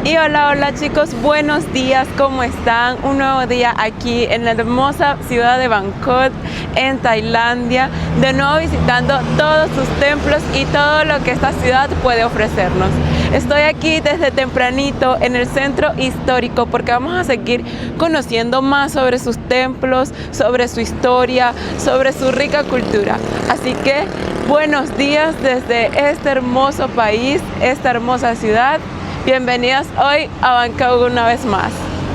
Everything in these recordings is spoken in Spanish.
Y hola, hola chicos, buenos días, ¿cómo están? Un nuevo día aquí en la hermosa ciudad de Bangkok, en Tailandia, de nuevo visitando todos sus templos y todo lo que esta ciudad puede ofrecernos. Estoy aquí desde tempranito en el centro histórico porque vamos a seguir conociendo más sobre sus templos, sobre su historia, sobre su rica cultura. Así que buenos días desde este hermoso país, esta hermosa ciudad. Bienvenidos hoy a Bangkok una vez más.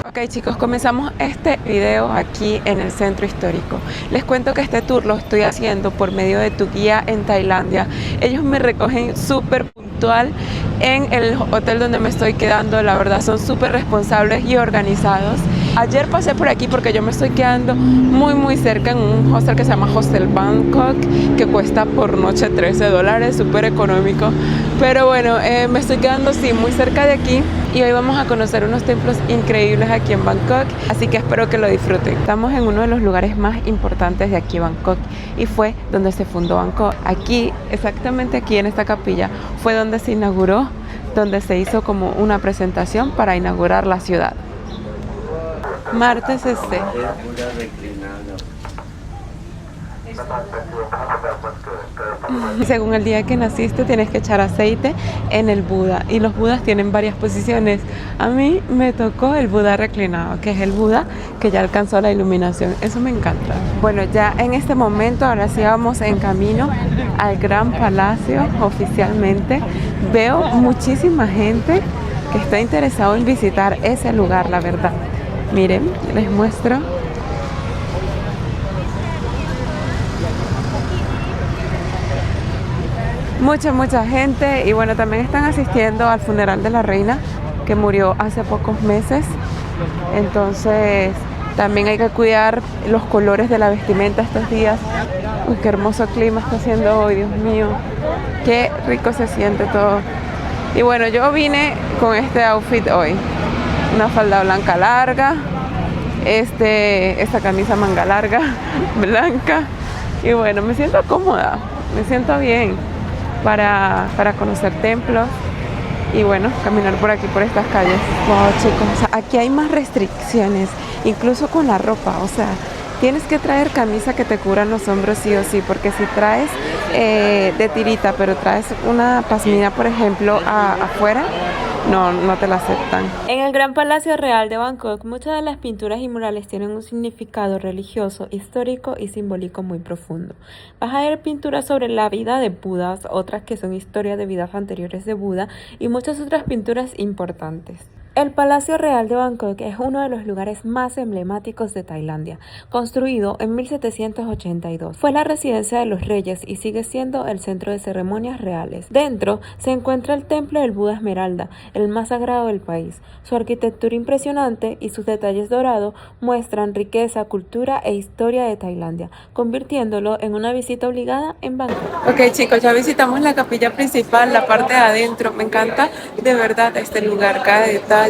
Ok chicos, comenzamos este video aquí en el centro histórico. Les cuento que este tour lo estoy haciendo por medio de Tu Guía en Tailandia. Ellos me recogen súper puntual en el hotel donde me estoy quedando. La verdad son súper responsables y organizados. Ayer pasé por aquí porque yo me estoy quedando muy cerca en un hostel que se llama Hostel Bangkok, que cuesta por noche $13, súper económico. Pero bueno, me estoy quedando sí muy cerca de aquí y hoy vamos a conocer unos templos increíbles aquí en Bangkok, así que espero que lo disfruten. Estamos en uno de los lugares más importantes de aquí Bangkok y fue donde se fundó Bangkok. Aquí, exactamente aquí en esta capilla, fue donde se inauguró, donde se hizo como una presentación para inaugurar la ciudad. Martes este. Según el día que naciste tienes que echar aceite en el Buda y los Budas tienen varias posiciones. A mí me tocó el Buda reclinado, que es el Buda que ya alcanzó la iluminación. Eso me encanta. Bueno, ya en este momento ahora sí vamos en camino al Gran Palacio oficialmente. Veo muchísima gente que está interesado en visitar ese lugar, la verdad. Miren, les muestro. Mucha gente, y bueno, también están asistiendo al funeral de la reina que murió hace pocos meses. Entonces también hay que cuidar los colores de la vestimenta estos días. Uy, qué hermoso clima está haciendo hoy, Dios mío, qué rico se siente todo. Y bueno, yo vine con este outfit hoy, una falda blanca larga, esta camisa manga larga blanca, y bueno, me siento cómoda, me siento bien para conocer templos y bueno, caminar por aquí, por estas calles. Wow chicos, o sea, aquí hay más restricciones, incluso con la ropa, o sea, tienes que traer camisa que te cubran los hombros sí o sí, porque si traes de tirita, pero traes una pashmina, por ejemplo, afuera, no te la aceptan. En el Gran Palacio Real de Bangkok, muchas de las pinturas y murales tienen un significado religioso, histórico y simbólico muy profundo. Vas a ver pinturas sobre la vida de Budas, otras que son historias de vidas anteriores de Buda y muchas otras pinturas importantes. El Palacio Real de Bangkok es uno de los lugares más emblemáticos de Tailandia, construido en 1782. Fue la residencia de los reyes y sigue siendo el centro de ceremonias reales. Dentro se encuentra el templo del Buda Esmeralda, el más sagrado del país. Su arquitectura impresionante y sus detalles dorados muestran riqueza, cultura e historia de Tailandia, convirtiéndolo en una visita obligada en Bangkok. Ok chicos, ya visitamos la capilla principal, la parte de adentro. Me encanta de verdad este lugar, cada detalle,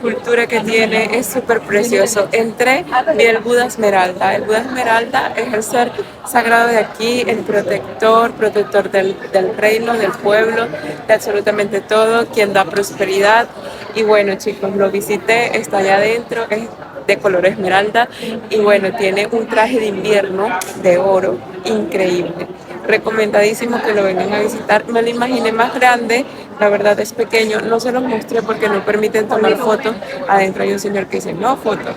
cultura que tiene, es súper precioso. Entré, vi el Buda Esmeralda. El Buda Esmeralda es el ser sagrado de aquí, el protector del reino, del pueblo, de absolutamente todo, quien da prosperidad. Y bueno chicos, lo visité, está allá adentro, es de color esmeralda y bueno, tiene un traje de invierno de oro increíble. Recomendadísimo que lo vengan a visitar. Me lo imaginé más grande, la verdad es pequeño, no se los mostré porque no permiten tomar fotos. Adentro hay un señor que dice no fotos,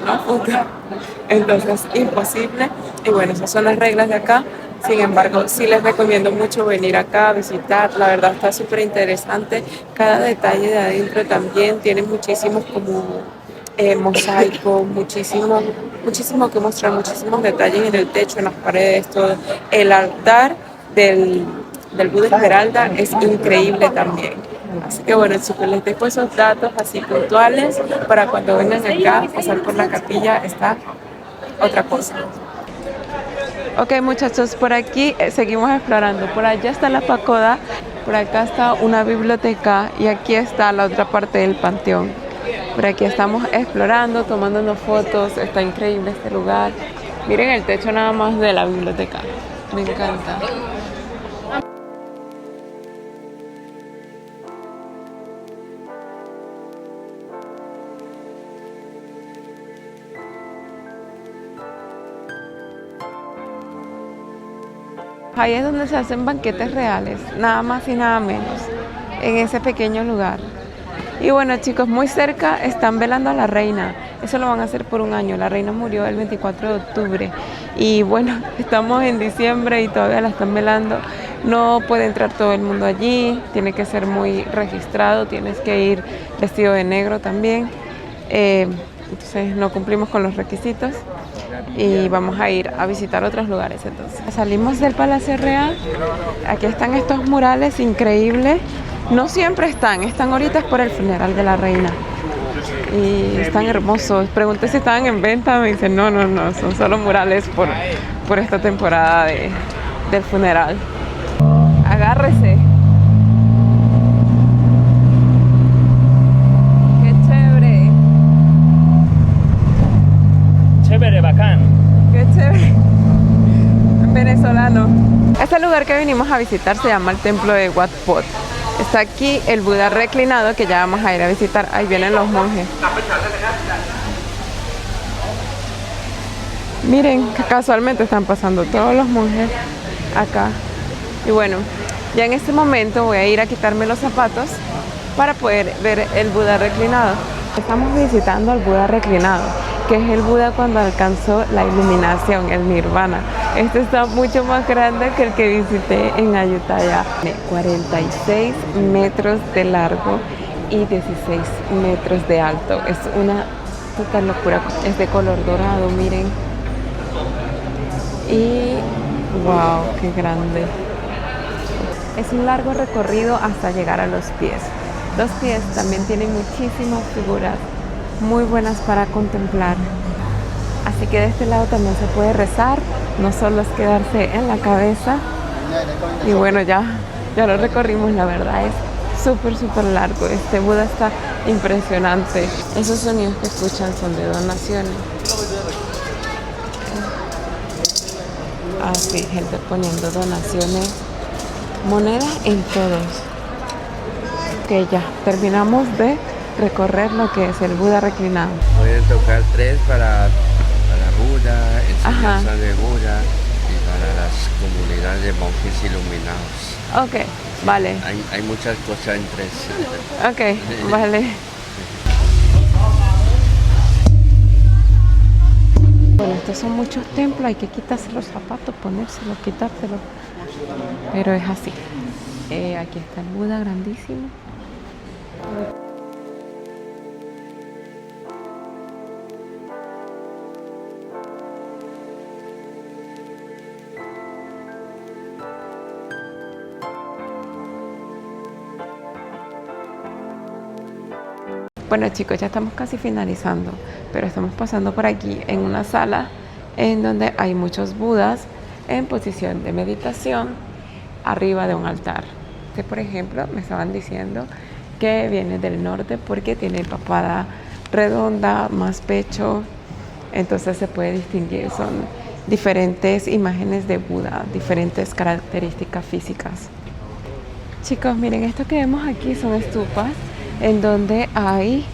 entonces imposible. Y bueno, esas son las reglas de acá. Sin embargo, sí les recomiendo mucho venir acá a visitar, la verdad está súper interesante. Cada detalle de adentro también tiene muchísimos como mosaico, muchísimo que mostrar, muchísimos detalles en el techo, en las paredes, todo. El altar del Buda Esmeralda es increíble también. Así que bueno chicos, les dejo esos datos así puntuales para cuando vengan acá a pasar por la capilla, está otra cosa. Ok muchachos, por aquí seguimos explorando. Por allá está la pagoda, por acá está una biblioteca y aquí está la otra parte del panteón. Por aquí estamos explorando, tomándonos fotos, está increíble este lugar. Miren el techo nada más de la biblioteca, me encanta. Ahí es donde se hacen banquetes reales, nada más y nada menos, en ese pequeño lugar. Y bueno, chicos, muy cerca están velando a la reina. Eso lo van a hacer por un año. La reina murió el 24 de octubre. Y bueno, estamos en diciembre y todavía la están velando. No puede entrar todo el mundo allí. Tiene que ser muy registrado. Tienes que ir vestido de negro también. Entonces no cumplimos con los requisitos. Y vamos a ir a visitar otros lugares entonces. Salimos del Palacio Real. Aquí están estos murales increíbles. No siempre están ahorita es por el funeral de la reina. Y están hermosos. Pregunté si estaban en venta, me dicen no, son solo murales por esta temporada del funeral. Agárrese. Qué chévere. Chévere, bacán. Qué chévere. Venezolano. Este lugar que vinimos a visitar se llama el Templo de Wat Phot. Está aquí el Buda reclinado que ya vamos a ir a visitar. Ahí vienen los monjes. Miren, que casualmente están pasando todos los monjes acá. Y bueno, ya en este momento voy a ir a quitarme los zapatos para poder ver el Buda reclinado. Estamos visitando al Buda reclinado, que es el Buda cuando alcanzó la iluminación, el Nirvana. Este está mucho más grande que el que visité en Ayutthaya. 46 metros de largo y 16 metros de alto. Es una total locura. Es de color dorado, miren. Y wow, qué grande. Es un largo recorrido hasta llegar a los pies. Los pies también tienen muchísimas figuras muy buenas para contemplar. Así que de este lado también se puede rezar, no solo es quedarse en la cabeza. Y bueno, ya lo recorrimos, la verdad es súper largo. Este Buda está impresionante. Esos sonidos que escuchan son de donaciones. Así, gente poniendo donaciones, monedas en todos. Que ya terminamos de recorrer lo que es el Buda reclinado. Pueden tocar 3 para Buda, enseñanza de Buda y para las comunidades de monjes iluminados. Ok, vale. Hay muchas cosas en 3. Ok, vale. Bueno, estos son muchos templos, hay que quitarse los zapatos, ponérselos, quitárselos. Pero es así. Aquí está el Buda grandísimo. Bueno chicos, ya estamos casi finalizando, pero estamos pasando por aquí en una sala en donde hay muchos budas en posición de meditación arriba de un altar. Este, por ejemplo, me estaban diciendo que viene del norte porque tiene papada redonda, más pecho, entonces se puede distinguir, son diferentes imágenes de Buda, diferentes características físicas. Chicos, miren, esto que vemos aquí son estupas en donde hay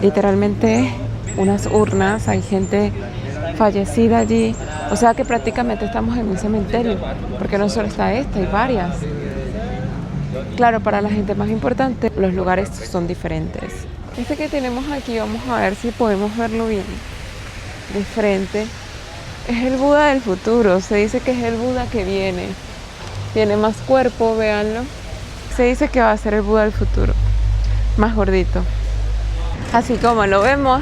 literalmente unas urnas, hay gente fallecida allí, o sea que prácticamente estamos en un cementerio, porque no solo está esta, hay varias. Claro, para la gente más importante, los lugares son diferentes. Este que tenemos aquí, vamos a ver si podemos verlo bien de frente. Es el Buda del futuro, se dice que es el Buda que viene. Tiene más cuerpo, véanlo. Se dice que va a ser el Buda del futuro, más gordito. Así como lo vemos,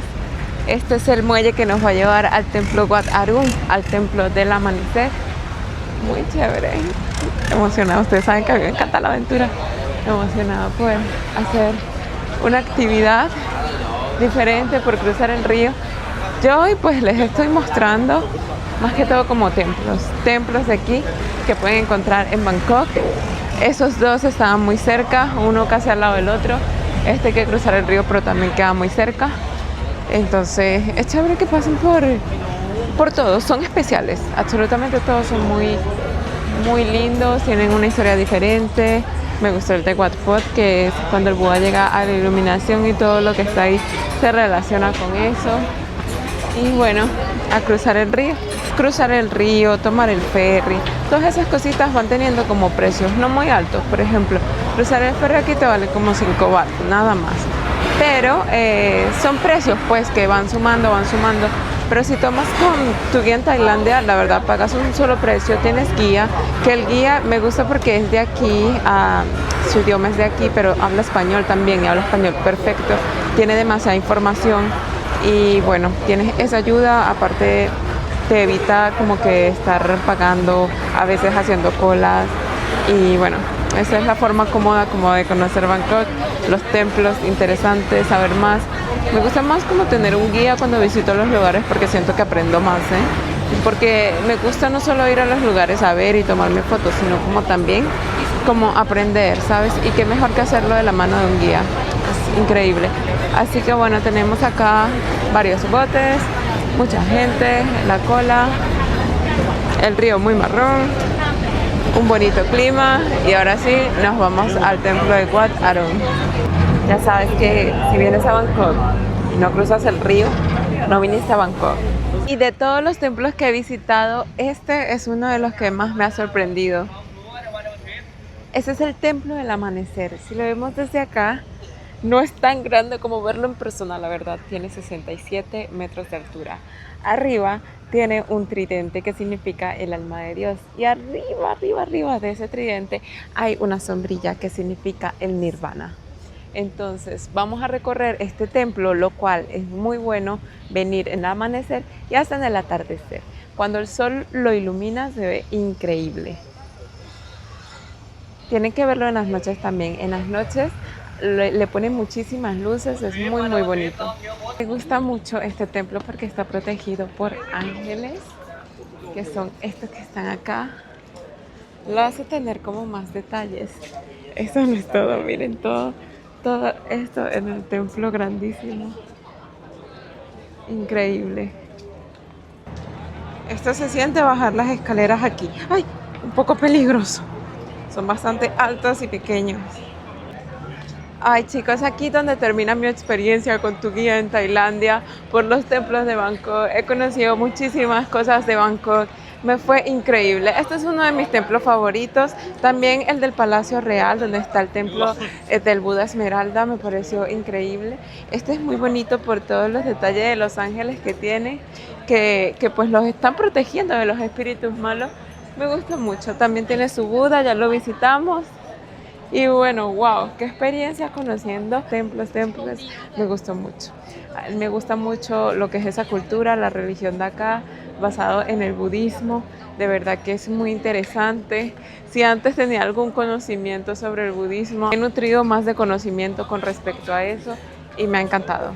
este es el muelle que nos va a llevar al templo Wat Arun, al templo del amanecer. Muy chévere, emocionada. Ustedes saben que a mí me encanta la aventura. Emocionada por hacer una actividad diferente, por cruzar el río. Yo hoy pues les estoy mostrando más que todo como templos de aquí que pueden encontrar en Bangkok. Esos dos estaban muy cerca, uno casi al lado del otro. Este hay que cruzar el río, pero también queda muy cerca. Entonces es chévere que pasen por todos, son especiales, absolutamente todos son muy lindos, tienen una historia diferente. Me gustó el de Wat Phot, que es cuando el Buda llega a la iluminación y todo lo que está ahí se relaciona con eso. Y bueno, a cruzar el río. cruzar el río, tomar el ferry, todas esas cositas van teniendo como precios no muy altos. Por ejemplo, cruzar el ferry aquí te vale como 5 baht, nada más. Pero son precios pues que van sumando. Pero si tomas con tu guía en Tailandia, la verdad pagas un solo precio, tienes guía, que el guía me gusta porque es de aquí, su idioma es de aquí, pero habla español también, y habla español perfecto, tiene demasiada información y bueno, tienes esa ayuda, aparte te evita como que estar pagando, a veces haciendo colas, y bueno, esa es la forma cómoda como de conocer Bangkok, los templos interesantes, saber más. Me gusta más como tener un guía cuando visito los lugares porque siento que aprendo más, porque me gusta no solo ir a los lugares a ver y tomarme fotos, sino como también como aprender, ¿sabes? Y qué mejor que hacerlo de la mano de un guía, es increíble. Así que bueno, tenemos acá varios botes, mucha gente, la cola, el río muy marrón, un bonito clima y ahora sí nos vamos al templo de Wat Arun. Ya sabes que si vienes a Bangkok y no cruzas el río, no viniste a Bangkok. Y de todos los templos que he visitado, este es uno de los que más me ha sorprendido. Ese es el templo del amanecer. Si lo vemos desde acá, no es tan grande como verlo en persona, la verdad. Tiene 67 metros de altura. Arriba tiene un tridente que significa el alma de Dios. Y arriba de ese tridente hay una sombrilla que significa el nirvana. Entonces vamos a recorrer este templo, lo cual es muy bueno venir en el amanecer y hasta en el atardecer. Cuando el sol lo ilumina se ve increíble. Tienen que verlo en las noches también. En las noches le ponen muchísimas luces, es muy bonito. Me gusta mucho este templo porque está protegido por ángeles, que son estos que están acá. Lo hace tener como más detalles. Eso no es todo, miren todo esto en el templo grandísimo. Increíble. Esto se siente bajar las escaleras aquí. ¡Ay! Un poco peligroso. Son bastante altos y pequeños. Ay chicos, aquí donde termina mi experiencia con tu guía en Tailandia por los templos de Bangkok. He conocido muchísimas cosas de Bangkok. Me fue increíble. Este es uno de mis templos favoritos. También el del Palacio Real, donde está el templo del Buda Esmeralda, me pareció increíble. Este es muy bonito por todos los detalles de los ángeles que tiene, que pues los están protegiendo de los espíritus malos. Me gusta mucho. También tiene su Buda, ya lo visitamos. Y bueno, wow, qué experiencia conociendo templos. Me gustó mucho. Me gusta mucho lo que es esa cultura, la religión de acá, basado en el budismo. De verdad que es muy interesante. Si antes tenía algún conocimiento sobre el budismo, he nutrido más de conocimiento con respecto a eso y me ha encantado.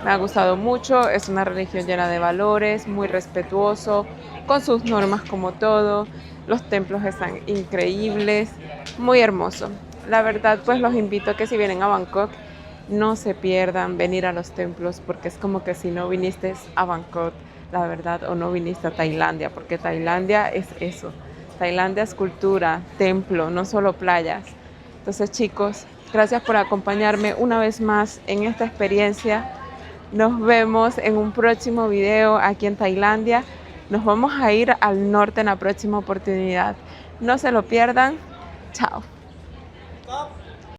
Me ha gustado mucho. Es una religión llena de valores, muy respetuoso, con sus normas como todo. Los templos están increíbles, muy hermoso. La verdad, pues los invito a que si vienen a Bangkok, no se pierdan venir a los templos, porque es como que si no viniste a Bangkok, la verdad, o no viniste a Tailandia, porque Tailandia es eso. Tailandia es cultura, templo, no solo playas. Entonces, chicos, gracias por acompañarme una vez más en esta experiencia. Nos vemos en un próximo video aquí en Tailandia. Nos vamos a ir al norte en la próxima oportunidad. No se lo pierdan. Chao.